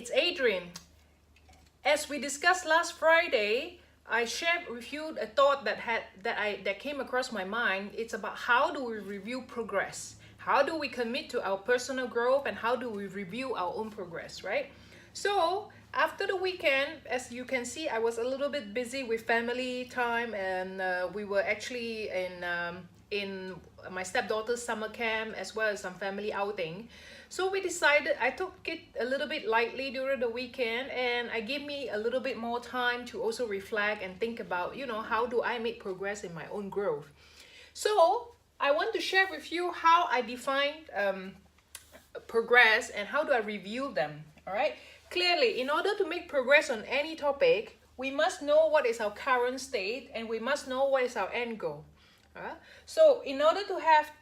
it's Adrian. As we discussed last Friday, I shared with you a thought that came across my mind. It's about how do we review progress? How do we commit to our personal growth, and how do we review our own progress, right? So after the weekend, as you can see, I was a little bit busy with family time, and we were actually in my stepdaughter's summer camp as well as some family outing. So we decided, I took it a little bit lightly during the weekend, and I gave me a little bit more time to also reflect and think about, how do I make progress in my own growth. So I want to share with you how I define progress and how do I review them, all right? Clearly, in order to make progress on any topic, we must know what is our current state, and we must know what is our end goal. So in order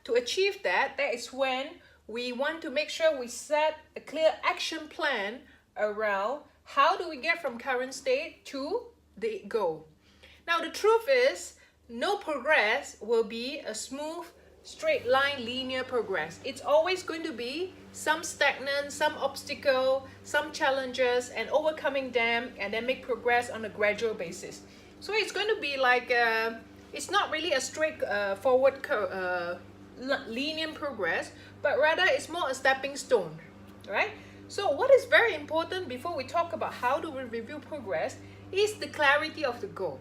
to achieve that, that is when we want to make sure we set a clear action plan around how do we get from current state to the goal. Now the truth is, no progress will be a smooth, straight line, linear progress. It's always going to be some stagnant, some obstacle, some challenges, and overcoming them, and then make progress on a gradual basis. So it's going to be like, it's not really a straight forward linear progress, but rather it's more a stepping stone, right? So what is very important before we talk about how do we review progress is the clarity of the goal.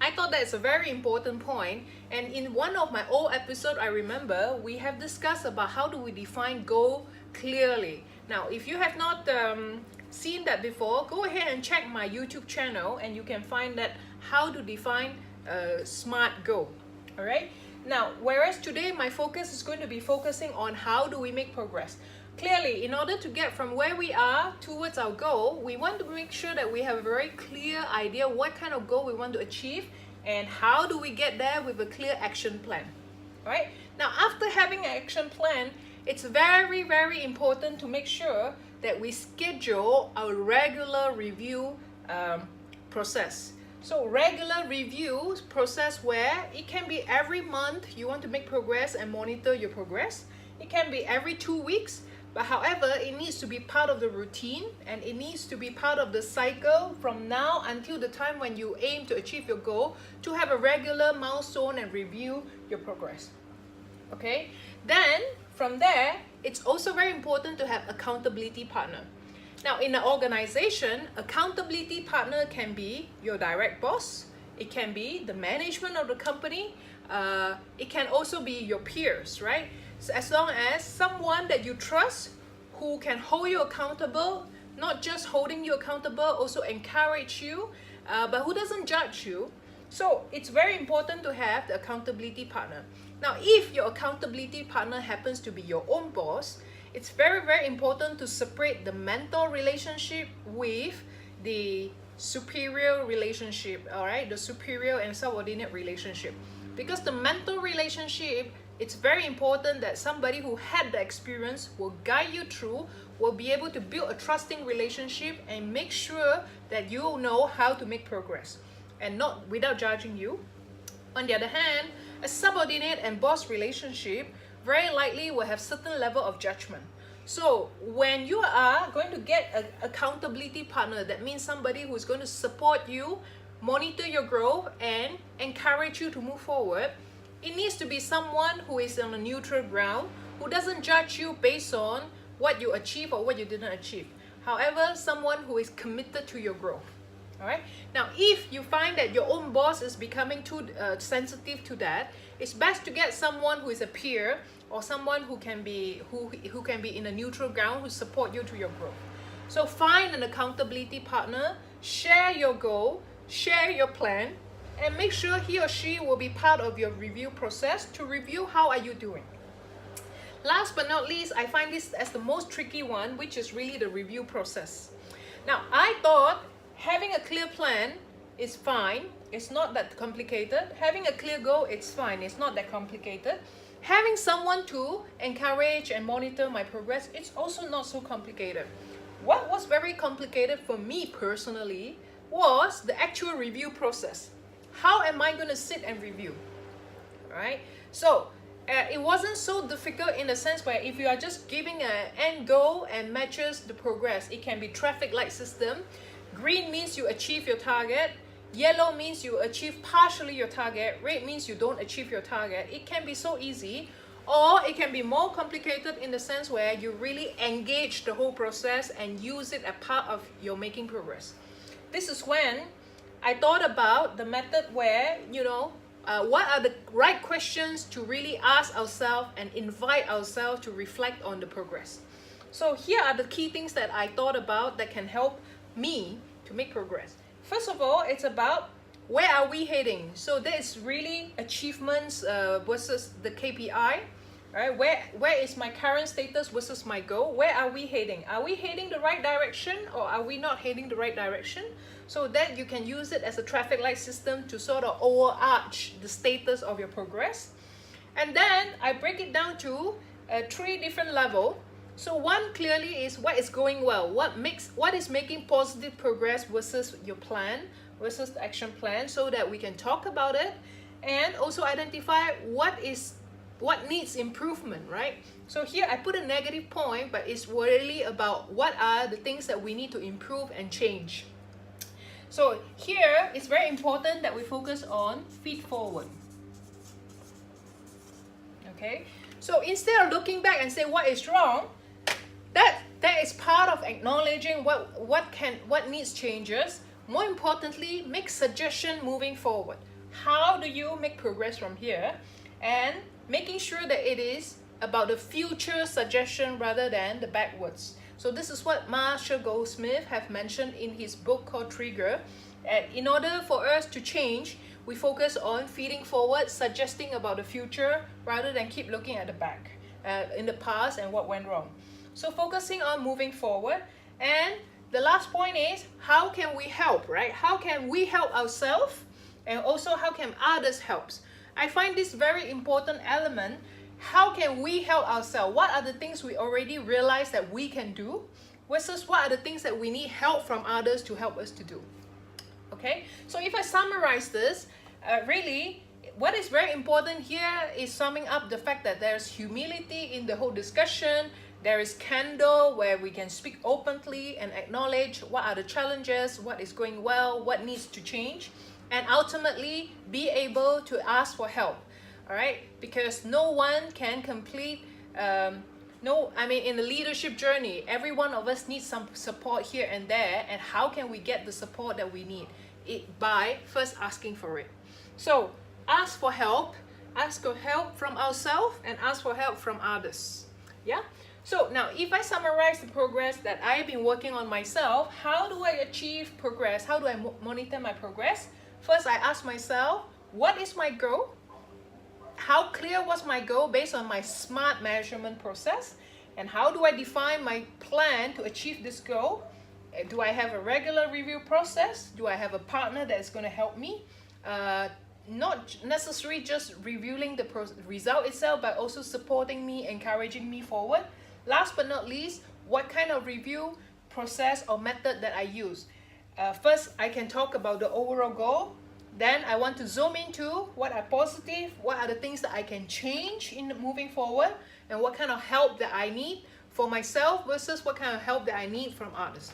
I thought that's a very important point, and in one of my old episodes, I remember we have discussed about how do we define goal clearly. Now, if you have not seen that before, go ahead and check my YouTube channel, and you can find that how to define a SMART goal. All right. Now, whereas today my focus is going to be focusing on how do we make progress. Clearly, in order to get from where we are towards our goal, we want to make sure that we have a very clear idea what kind of goal we want to achieve, and how do we get there with a clear action plan. Right? Now, after having an action plan, it's very, very important to make sure that we schedule a regular review process. So regular review process where it can be every month you want to make progress and monitor your progress. It can be every 2 weeks, but however, it needs to be part of the routine, and it needs to be part of the cycle from now until the time when you aim to achieve your goal, to have a regular milestone and review your progress. Okay? Then from there, it's also very important to have accountability partner. Now, in an organization, accountability partner can be your direct boss. It can be the management of the company. It can also be your peers, right? So as long as someone that you trust, who can hold you accountable, not just holding you accountable, also encourage you, but who doesn't judge you. So it's very important to have the accountability partner. Now, if your accountability partner happens to be your own boss, it's very, very important to separate the mentor relationship with the superior relationship, all right? The superior and subordinate relationship. Because the mentor relationship, it's very important that somebody who had the experience will guide you through, will be able to build a trusting relationship and make sure that you know how to make progress, and not without judging you. On the other hand, a subordinate and boss relationship very likely will have certain level of judgment. So when you are going to get an accountability partner, that means somebody who is going to support you, monitor your growth, and encourage you to move forward. It needs to be someone who is on a neutral ground, who doesn't judge you based on what you achieve or what you didn't achieve. However, someone who is committed to your growth. All right. Now, if you find that your own boss is becoming too sensitive to that, it's best to get someone who is a peer, or someone who can be in a neutral ground, who support you to your growth. So find an accountability partner, share your goal, share your plan, and make sure he or she will be part of your review process to review how are you doing. Last but not least, I find this as the most tricky one, which is really the review process. Now, I thought having a clear plan is fine. It's not that complicated. Having a clear goal, it's fine. It's not that complicated. Having someone to encourage and monitor my progress, it's also not so complicated. What was very complicated for me personally was the actual review process. How am I going to sit and review? Right? So it wasn't so difficult in the sense where if you are just giving an end goal and matches the progress, it can be traffic light system. Green means you achieve your target. Yellow means you achieve partially your target. Red means you don't achieve your target. It can be so easy, or it can be more complicated in the sense where you really engage the whole process and use it as part of your making progress. This is when I thought about the method where, what are the right questions to really ask ourselves and invite ourselves to reflect on the progress. So here are the key things that I thought about that can help me to make progress. First of all, it's about where are we heading. So there is really achievements versus the KPI. Right? Where is my current status versus my goal? Where are we heading? Are we heading the right direction, or are we not heading the right direction? So that you can use it as a traffic light system to sort of overarch the status of your progress. And then I break it down to 3 different levels. So one clearly is what is going well, what is making positive progress versus your plan, versus the action plan, so that we can talk about it and also identify what needs improvement, right? So here I put a negative point, but it's really about what are the things that we need to improve and change. So here it's very important that we focus on feed forward. Okay, so instead of looking back and say what is wrong, that is part of acknowledging what needs changes. More importantly, make suggestion moving forward. How do you make progress from here? And making sure that it is about the future suggestion rather than the backwards. So this is what Marshall Goldsmith have mentioned in his book called Trigger. In order for us to change, we focus on feeding forward, suggesting about the future rather than keep looking at the back, in the past and what went wrong. So focusing on moving forward. And the last point is, how can we help, right? How can we help ourselves, and also how can others help? I find this very important element. How can we help ourselves? What are the things we already realize that we can do versus what are the things that we need help from others to help us to do? Okay, so if I summarize this, really what is very important here is summing up the fact that there's humility in the whole discussion. There is candor, where we can speak openly and acknowledge what are the challenges, what is going well, what needs to change, and ultimately be able to ask for help. All right, because no one can complete, in the leadership journey, every one of us needs some support here and there. And how can we get the support that we need? By first asking for it. So ask for help from ourselves, and ask for help from others. Yeah. So now, if I summarize the progress that I've been working on myself, how do I achieve progress? How do I monitor my progress? First, I ask myself, what is my goal? How clear was my goal based on my SMART measurement process? And how do I define my plan to achieve this goal? Do I have a regular review process? Do I have a partner that is going to help me? Not necessarily just reviewing the result itself, but also supporting me, encouraging me forward. Last but not least, what kind of review process or method that I use? First, I can talk about the overall goal. Then I want to zoom into what are positive, what are the things that I can change in moving forward, and what kind of help that I need for myself versus what kind of help that I need from others.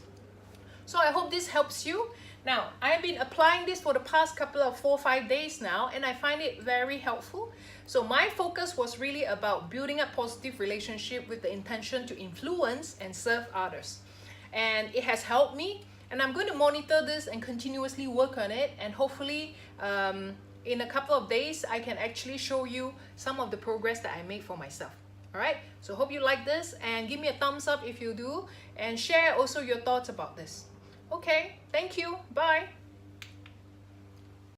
So I hope this helps you. Now, I've been applying this for the past couple of 4-5 days now, and I find it very helpful. So my focus was really about building a positive relationship with the intention to influence and serve others. And it has helped me, and I'm going to monitor this and continuously work on it, and hopefully in a couple of days I can actually show you some of the progress that I made for myself. All right, so hope you like this, and give me a thumbs up if you do, and share also your thoughts about this. Okay, thank you. Bye.